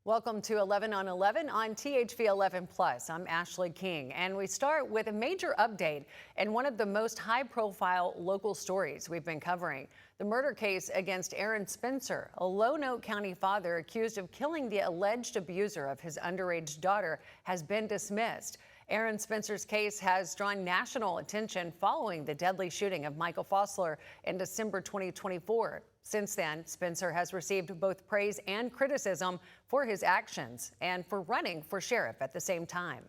Welcome to 11 on 11 on THV 11 Plus. I'm Ashley King, and we start with a major update in one of the most high-profile local stories we've been covering. The murder case against Aaron Spencer, a Lonoke County father accused of killing the alleged abuser of his underage daughter, has been dismissed. Aaron Spencer's case has drawn national attention following the deadly shooting of Michael Fossler in December 2024. Since then, Spencer has received both praise and criticism for his actions and for running for sheriff at the same time.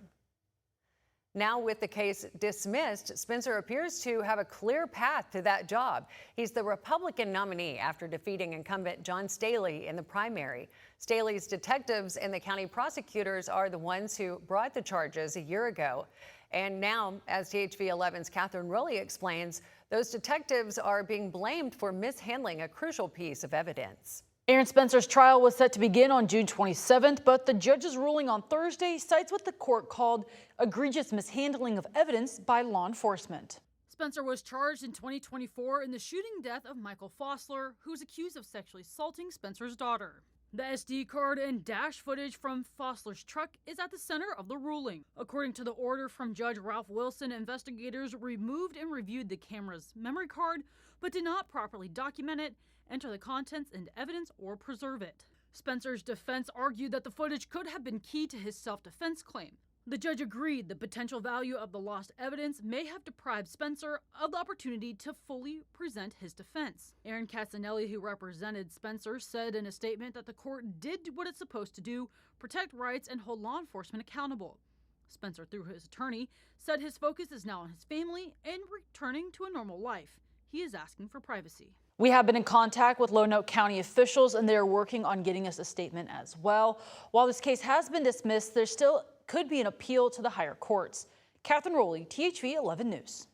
Now, with the case dismissed, Spencer appears to have a clear path to that job. He's the Republican nominee after defeating incumbent John Staley in the primary. Staley's detectives and the county prosecutors are the ones who brought the charges a year ago. And now, as THV 11's Catherine Rowley explains, those detectives are being blamed for mishandling a crucial piece of evidence. Aaron Spencer's trial was set to begin on June 27th, but the judge's ruling on Thursday cites what the court called egregious mishandling of evidence by law enforcement. Spencer was charged in 2024 in the shooting death of Michael Fossler, who was accused of sexually assaulting Spencer's daughter. The SD card and dash footage from Fossler's truck is at the center of the ruling. According to the order from Judge Ralph Wilson, investigators removed and reviewed the camera's memory card, but did not properly document it, enter the contents into evidence, or preserve it. Spencer's defense argued that the footage could have been key to his self-defense claim. The judge agreed the potential value of the lost evidence may have deprived Spencer of the opportunity to fully present his defense. Aaron Katzenelli, who represented Spencer, said in a statement that the court did what it's supposed to do, protect rights and hold law enforcement accountable. Spencer, through his attorney, said his focus is now on his family and returning to a normal life. He is asking for privacy. We have been in contact with Lonoke County officials, and they are working on getting us a statement as well. While this case has been dismissed, there still could be an appeal to the higher courts. Catherine Rowley, THV 11 News.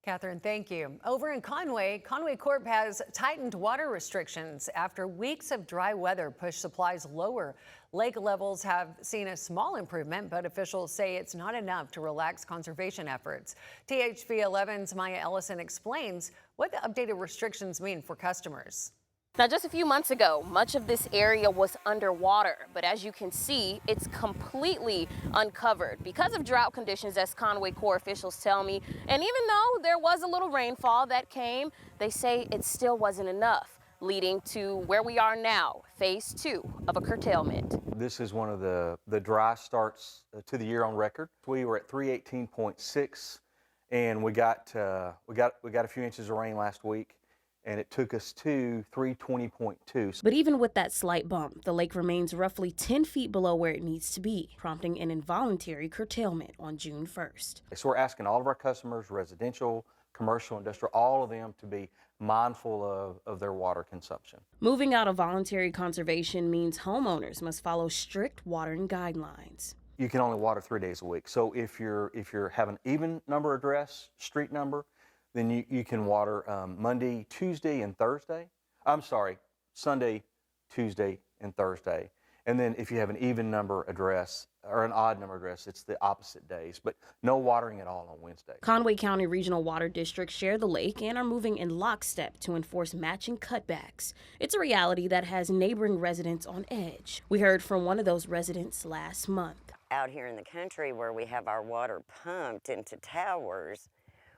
Catherine, thank you. Over in Conway, Conway Corp has tightened water restrictions after weeks of dry weather pushed supplies lower. Lake levels have seen a small improvement, but officials say it's not enough to relax conservation efforts. THV 11's Maya Ellison explains what the updated restrictions mean for customers. Now, just a few months ago, much of this area was underwater, but as you can see, it's completely uncovered because of drought conditions, as Conway Corps officials tell me. And even though there was a little rainfall that came, they say it still wasn't enough, leading to where we are now, phase 2 of a curtailment. This is one of the dry starts to the year on record. We were at 318.6, and we got a few inches of rain last week, and it took us to 320.2. But even with that slight bump, the lake remains roughly 10 feet below where it needs to be, prompting an involuntary curtailment on June 1st. So we're asking all of our customers, residential, commercial, industrial, all of them to be mindful of their water consumption. Moving out of voluntary conservation means homeowners must follow strict watering guidelines. You can only water 3 days a week. So if you're having even number address, street number, then you can water Monday, Tuesday, and Thursday. Sunday, Tuesday, and Thursday. And then if you have an even number address or an odd number address, it's the opposite days, but no watering at all on Wednesday. Conway County Regional Water Districts share the lake and are moving in lockstep to enforce matching cutbacks. It's a reality that has neighboring residents on edge. We heard from one of those residents last month. Out here in the country where we have our water pumped into towers,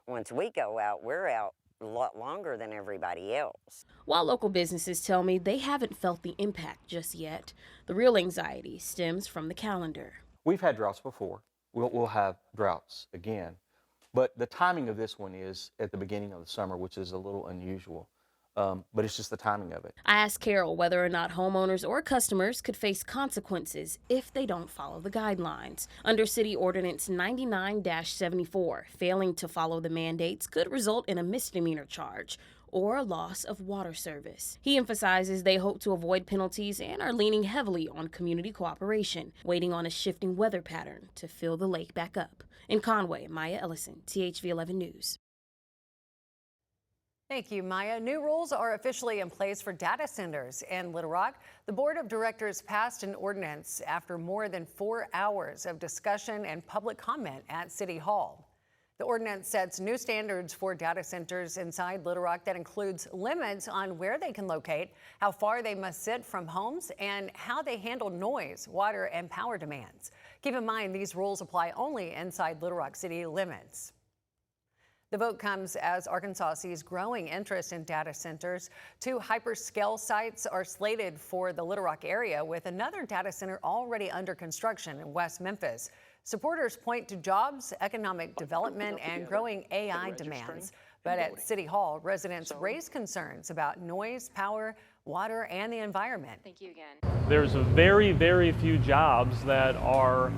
once we go out, we're out a lot longer than everybody else. While local businesses tell me they haven't felt the impact just yet, the real anxiety stems from the calendar. We've had droughts before. We'll have droughts again. But the timing of this one is at the beginning of the summer, which is a little unusual. But it's just the timing of it. I asked Carol whether or not homeowners or customers could face consequences if they don't follow the guidelines. Under City Ordinance 99-74, failing to follow the mandates could result in a misdemeanor charge or a loss of water service. He emphasizes they hope to avoid penalties and are leaning heavily on community cooperation, waiting on a shifting weather pattern to fill the lake back up. In Conway, Maya Ellison, THV 11 News. Thank you, Maya. New rules are officially in place for data centers in Little Rock. The board of directors passed an ordinance after more than 4 hours of discussion and public comment at City Hall. The ordinance sets new standards for data centers inside Little Rock that includes limits on where they can locate, how far they must sit from homes, and how they handle noise, water, and power demands. Keep in mind, these rules apply only inside Little Rock city limits. The vote comes as Arkansas sees growing interest in data centers. 2 hyperscale sites are slated for the Little Rock area, with another data center already under construction in West Memphis. Supporters point to jobs, economic development, and growing AI demands. But at City Hall, residents raise concerns about noise, power, water, and the environment. Thank you again. There's very, very few jobs that are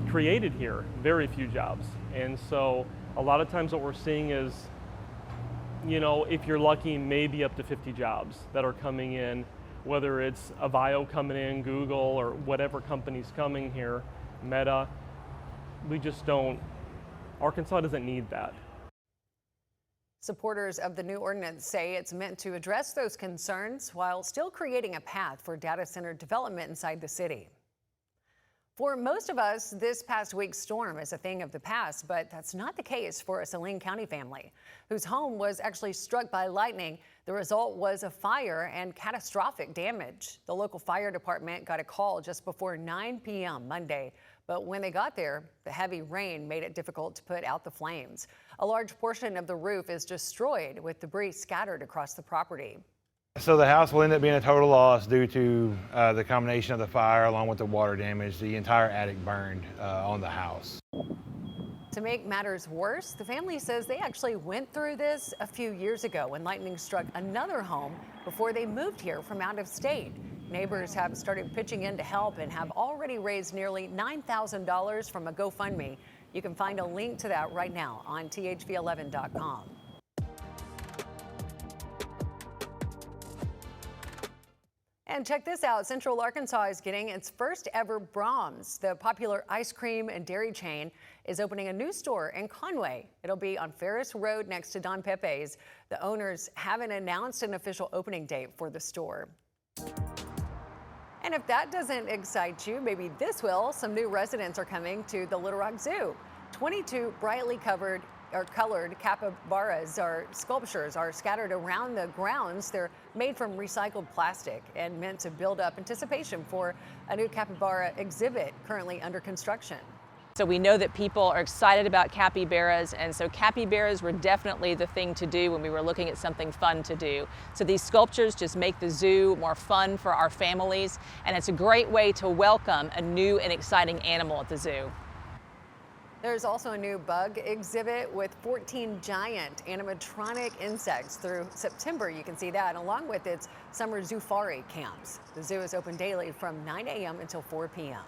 created here, very few jobs. And so a lot of times what we're seeing is, you know, if you're lucky, maybe up to 50 jobs that are coming in, whether it's Avio coming in, Google, or whatever company's coming here, Meta. We just don't, Arkansas doesn't need that. Supporters of the new ordinance say it's meant to address those concerns while still creating a path for data center development inside the city. For most of us, this past week's storm is a thing of the past, but that's not the case for a Saline County family whose home was actually struck by lightning. The result was a fire and catastrophic damage. The local fire department got a call just before 9 p.m. Monday, but when they got there, the heavy rain made it difficult to put out the flames. A large portion of the roof is destroyed, with debris scattered across the property. So the house will end up being a total loss due to the combination of the fire along with the water damage. The entire attic burned on the house. To make matters worse, the family says they actually went through this a few years ago when lightning struck another home before they moved here from out of state. Neighbors have started pitching in to help and have already raised nearly $9,000 from a GoFundMe. You can find a link to that right now on thv11.com. And check this out, Central Arkansas is getting its first ever Brahms. The popular ice cream and dairy chain is opening a new store in Conway. It'll be on Ferris Road next to Don Pepe's. The owners haven't announced an official opening date for the store. And if that doesn't excite you, maybe this will. Some new residents are coming to the Little Rock Zoo. 22 brightly colored capybaras or sculptures are scattered around the grounds. They're made from recycled plastic and meant to build up anticipation for a new capybara exhibit currently under construction. So we know that people are excited about capybaras, and so capybaras were definitely the thing to do when we were looking at something fun to do. So these sculptures just make the zoo more fun for our families, and it's a great way to welcome a new and exciting animal at the zoo. There's also a new bug exhibit with 14 giant animatronic insects through September. You can see that along with its summer zoofari camps. The zoo is open daily from 9 a.m. until 4 p.m.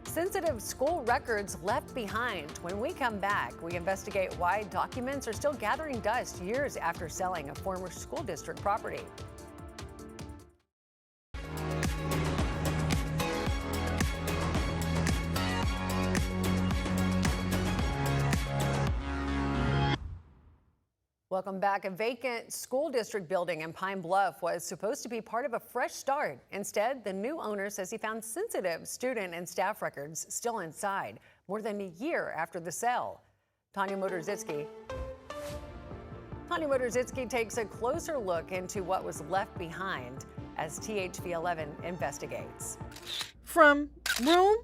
Sensitive school records left behind. When we come back, we investigate why documents are still gathering dust years after selling a former school district property. Welcome back. A vacant school district building in Pine Bluff was supposed to be part of a fresh start. Instead, the new owner says he found sensitive student and staff records still inside more than a year after the sale. Tanya Motorzitsky takes a closer look into what was left behind as THV11 investigates. From room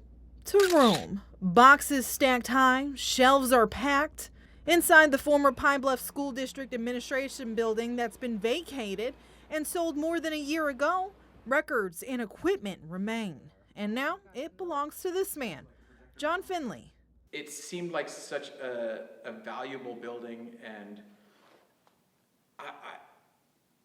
to room, boxes stacked high, shelves are packed. Inside the former Pine Bluff School District Administration building that's been vacated and sold more than a year ago, records and equipment remain. And now it belongs to this man, John Finley. It seemed like such a valuable building, and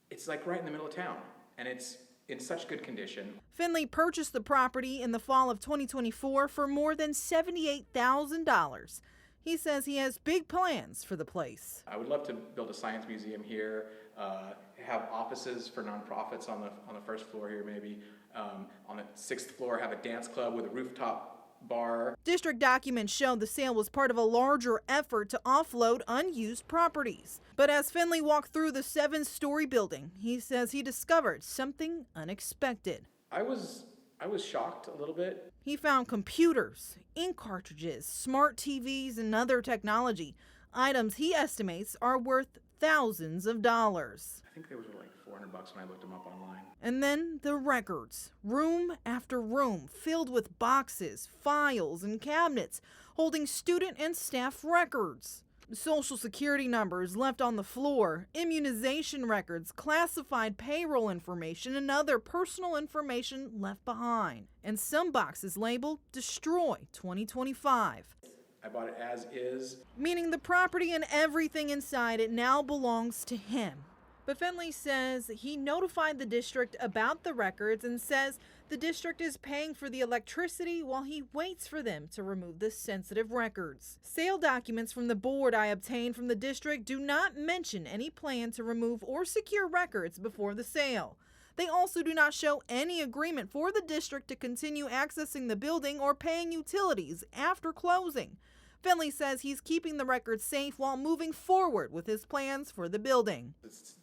it's like right in the middle of town, and it's in such good condition. Finley purchased the property in the fall of 2024 for more than $78,000. He says he has big plans for the place. I would love to build a science museum here, have offices for nonprofits on the first floor here maybe. On the 6th floor, have a dance club with a rooftop bar. District documents show the sale was part of a larger effort to offload unused properties. But as Finley walked through the 7-story building, he says he discovered something unexpected. I was I was shocked a little bit. He found computers, ink cartridges, smart TVs, and other technology, items he estimates are worth thousands of dollars. I think they were like $400 when I looked them up online. And then the records, room after room, filled with boxes, files, and cabinets holding student and staff records. Social security numbers left on the floor, immunization records, classified payroll information, and other personal information left behind. And some boxes labeled Destroy 2025. I bought it as is. Meaning the property and everything inside it now belongs to him. But Finley says he notified the district about the records and says the district is paying for the electricity while he waits for them to remove the sensitive records. Sale documents from the board I obtained from the district do not mention any plan to remove or secure records before the sale. They also do not show any agreement for the district to continue accessing the building or paying utilities after closing. Finley says he's keeping the records safe while moving forward with his plans for the building.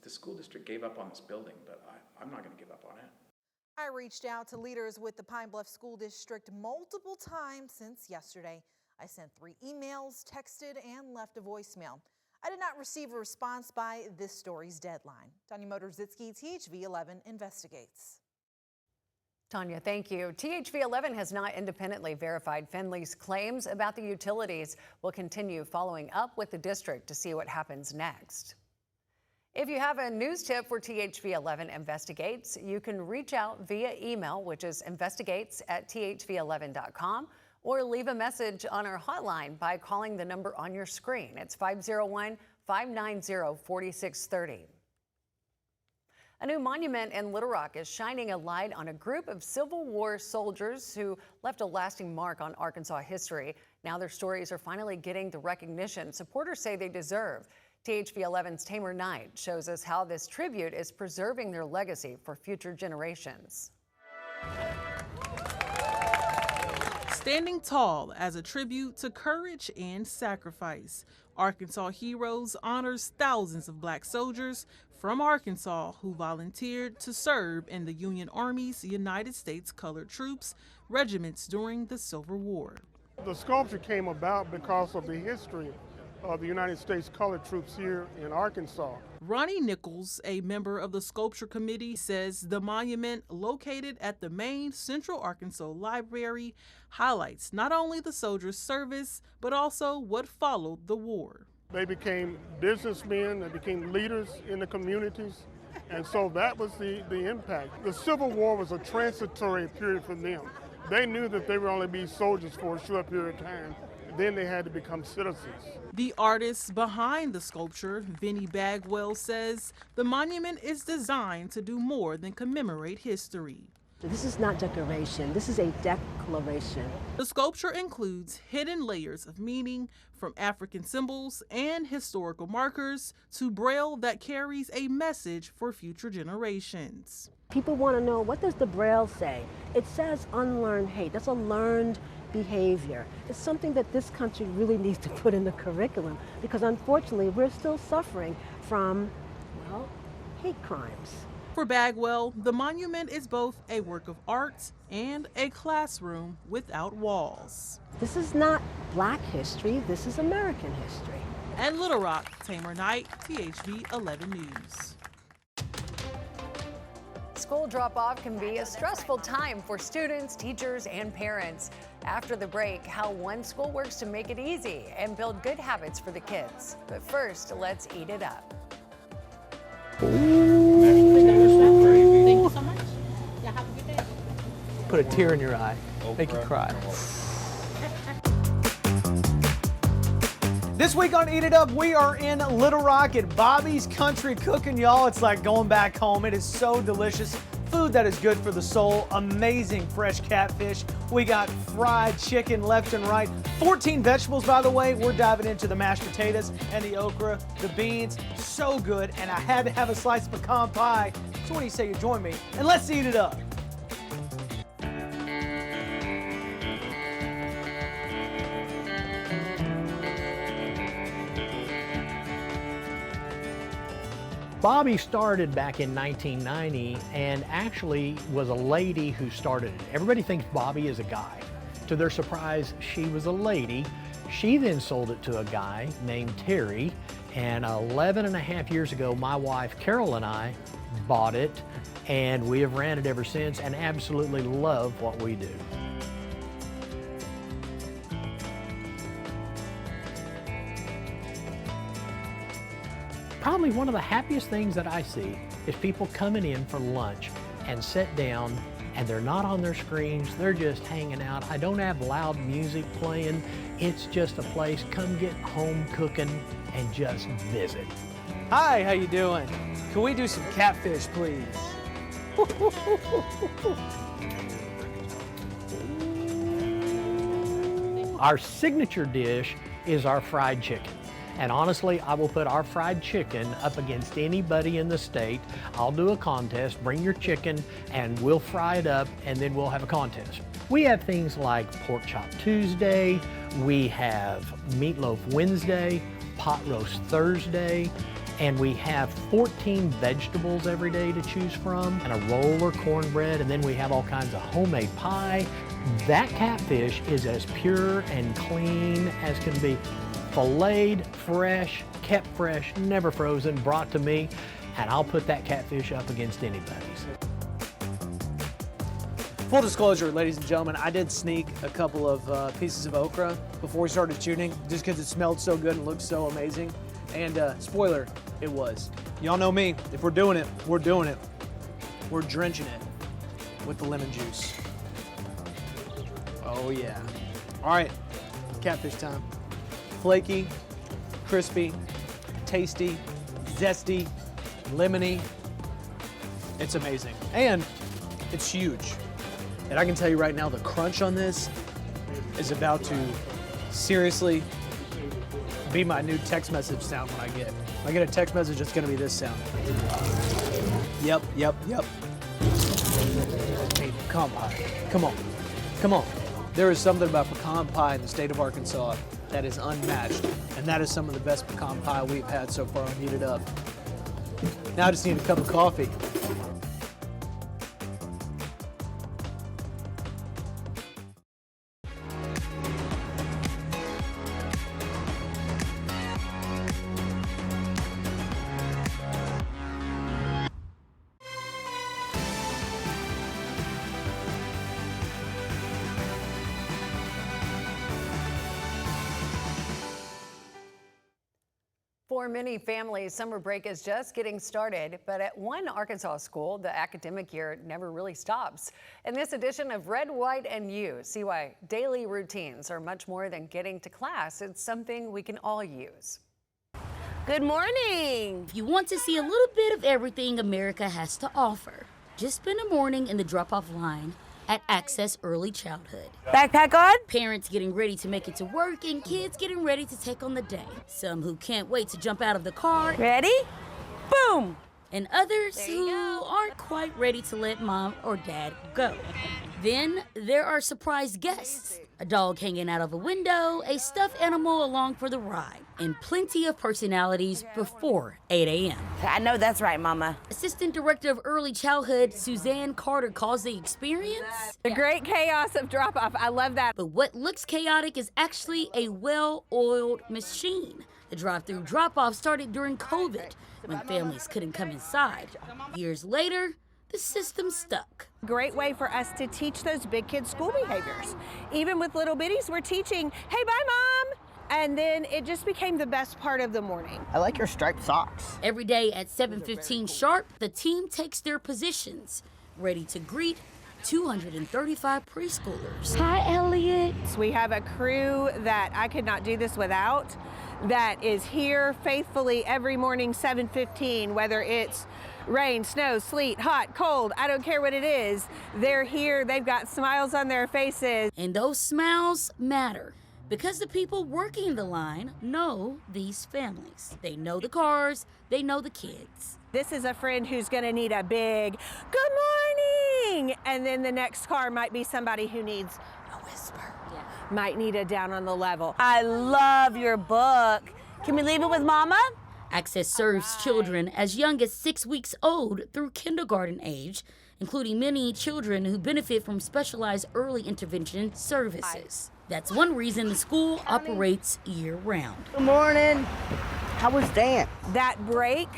The school district gave up on this building, but I'm not going to give up on it. I reached out to leaders with the Pine Bluff School District multiple times since yesterday. I sent 3 emails, texted, and left a voicemail. I did not receive a response by this story's deadline. Tanya Motorzitsky, THV 11 investigates. Tanya, thank you. THV 11 has not independently verified Finley's claims about the utilities. We'll continue following up with the district to see what happens next. If you have a news tip for THV 11 Investigates, you can reach out via email, which is investigates@thv11.com, or leave a message on our hotline by calling the number on your screen. It's 501-590-4630. A new monument in Little Rock is shining a light on a group of Civil War soldiers who left a lasting mark on Arkansas history. Now their stories are finally getting the recognition supporters say they deserve. THV 11's Tamer Knight shows us how this tribute is preserving their legacy for future generations. Standing tall as a tribute to courage and sacrifice, Arkansas Heroes honors thousands of black soldiers from Arkansas who volunteered to serve in the Union Army's United States Colored Troops regiments during the Civil War. The sculpture came about because of the history of the United States Colored Troops here in Arkansas. Ronnie Nichols, a member of the sculpture committee, says the monument located at the main Central Arkansas Library highlights not only the soldiers' service, but also what followed the war. They became businessmen, they became leaders in the communities, and so that was the impact. The Civil War was a transitory period for them. They knew that they would only be soldiers for a short period of time. Then they had to become citizens. The artist behind the sculpture, Vinnie Bagwell, says the monument is designed to do more than commemorate history. This is not decoration, this is a declaration. The sculpture includes hidden layers of meaning, from African symbols and historical markers to Braille that carries a message for future generations. People want to know, what does the Braille say? It says unlearn hate. That's a learned behavior. It's something that this country really needs to put in the curriculum, because unfortunately we're still suffering from, well, hate crimes. For Bagwell, the monument is both a work of art and a classroom without walls. This is not black history, this is American history. At Little Rock, Tamer Knight, THV 11 News. School drop-off can be a stressful time for students, teachers, and parents. After the break, how one school works to make it easy and build good habits for the kids. But first, let's eat it up. Thank you so much. Yeah, have a good day. Put a tear in your eye, make you cry. This week on Eat It Up, we are in Little Rock at Bobby's Country Cooking, y'all. It's like going back home. It is so delicious. Food that is good for the soul. Amazing fresh catfish. We got fried chicken left and right. 14 vegetables, by the way. We're diving into the mashed potatoes and the okra, the beans. So good. And I had to have a slice of pecan pie. So what do you say you join me? And let's eat it up. Bobby started back in 1990 and actually was a lady who started it. Everybody thinks Bobby is a guy. To their surprise, she was a lady. She then sold it to a guy named Terry, and 11 and a half years ago, my wife Carol and I bought it, and we have ran it ever since and absolutely love what we do. Probably one of the happiest things that I see is people coming in for lunch and sit down, and they're not on their screens, they're just hanging out. I don't have loud music playing. It's just a place, come get home cooking and just visit. Hi, how you doing? Can we do some catfish, please? Our signature dish is our fried chicken. And honestly, I will put our fried chicken up against anybody in the state. I'll do a contest, bring your chicken, and we'll fry it up, and then we'll have a contest. We have things like Pork Chop Tuesday, we have Meatloaf Wednesday, Pot Roast Thursday, and we have 14 vegetables every day to choose from, and a roll or cornbread, and then we have all kinds of homemade pie. That catfish is as pure and clean as can be. Filleted, fresh, kept fresh, never frozen, brought to me, and I'll put that catfish up against anybody's. Full disclosure, ladies and gentlemen, I did sneak a couple of pieces of okra before we started shooting, just because it smelled so good and looked so amazing. And spoiler, it was. Y'all know me, if we're doing it, we're doing it. We're drenching it with the lemon juice. Oh yeah. All right, catfish time. Flaky, crispy, tasty, zesty, lemony. It's amazing. And it's huge. And I can tell you right now, the crunch on this is about to seriously be my new text message sound when I get. When I get a text message, it's gonna be this sound. Yep, yep, yep. Hey, pecan pie. Come on, come on. There is something about pecan pie in the state of Arkansas that is unmatched, and that is some of the best pecan pie we've had so far. I'll heat it up. Now I just need a cup of coffee. For many families, summer break is just getting started, but at one Arkansas school, the academic year never really stops. In this edition of Red, White, and You, see why daily routines are much more than getting to class. It's something we can all use. Good morning! If you want to see a little bit of everything America has to offer, just spend a morning in the drop-off line at Access Early Childhood. Backpack on? Parents getting ready to make it to work and kids getting ready to take on the day. Some who can't wait to jump out of the car. Ready? Boom! And others who aren't quite ready to let mom or dad go. Then there are surprise guests. A dog hanging out of a window, a stuffed animal along for the ride, and plenty of personalities before 8 a.m. I know that's right, Mama. Assistant Director of Early Childhood, Suzanne Carter, calls the experience the great chaos of drop-off. I love that. But what looks chaotic is actually a well-oiled machine. The drive-through drop-off started during COVID, when families couldn't come inside. Years later, the system stuck. Great way for us to teach those big kids school behaviors. Even with little bitties, we're teaching, hey, bye, Mom. And then it just became the best part of the morning. I like your striped socks. Every day at 7:15 sharp, the team takes their positions, ready to greet 235 preschoolers. Hi, Elliot. We have a crew that I could not do this without, that is here faithfully every morning, 7:15, whether it's rain, snow, sleet, hot, cold, I don't care what it is. They're here, they've got smiles on their faces. And those smiles matter because the people working the line know these families. They know the cars, they know the kids. This is a friend who's gonna need a big, good morning! And then the next car might be somebody who needs a whisper. Yeah. Might need a down on the level. I love your book. Can we leave it with Mama? Access serves children as young as 6 weeks old through kindergarten age, including many children who benefit from specialized early intervention services. That's one reason the school operates year-round. Good morning. How was dance? That break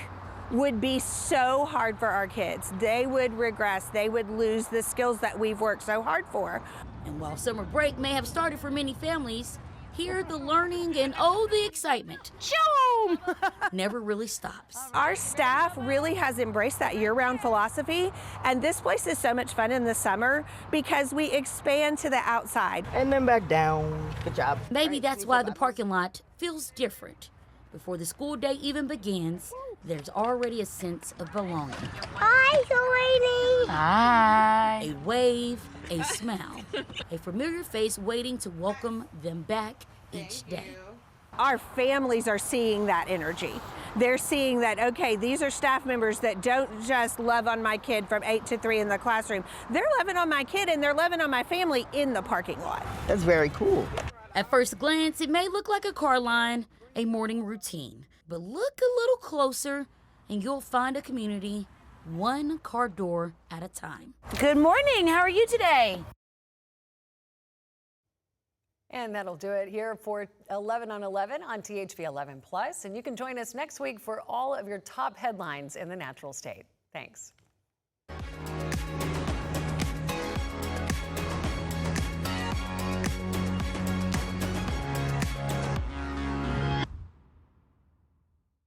would be so hard for our kids. They would regress. They would lose the skills that we've worked so hard for. And while summer break may have started for many families, here the learning and the excitement never really stops. Our staff really has embraced that year-round philosophy, and this place is so much fun in the summer because we expand to the outside. And then back down. Good job. Maybe that's why the parking lot feels different. Before the school day even begins, there's already a sense of belonging. Hi, sweetie. Hi. A wave, a smile, a familiar face waiting to welcome them back each day. Our families are seeing that energy. They're seeing that, okay, these are staff members that don't just love on my kid from 8 to 3 in the classroom. They're loving on my kid and they're loving on my family in the parking lot. That's very cool. At first glance, it may look like a car line, a morning routine. But look a little closer and you'll find a community, one car door at a time. Good morning, how are you today? And that'll do it here for 11 on 11 on THV 11 Plus. And you can join us next week for all of your top headlines in the natural state. Thanks.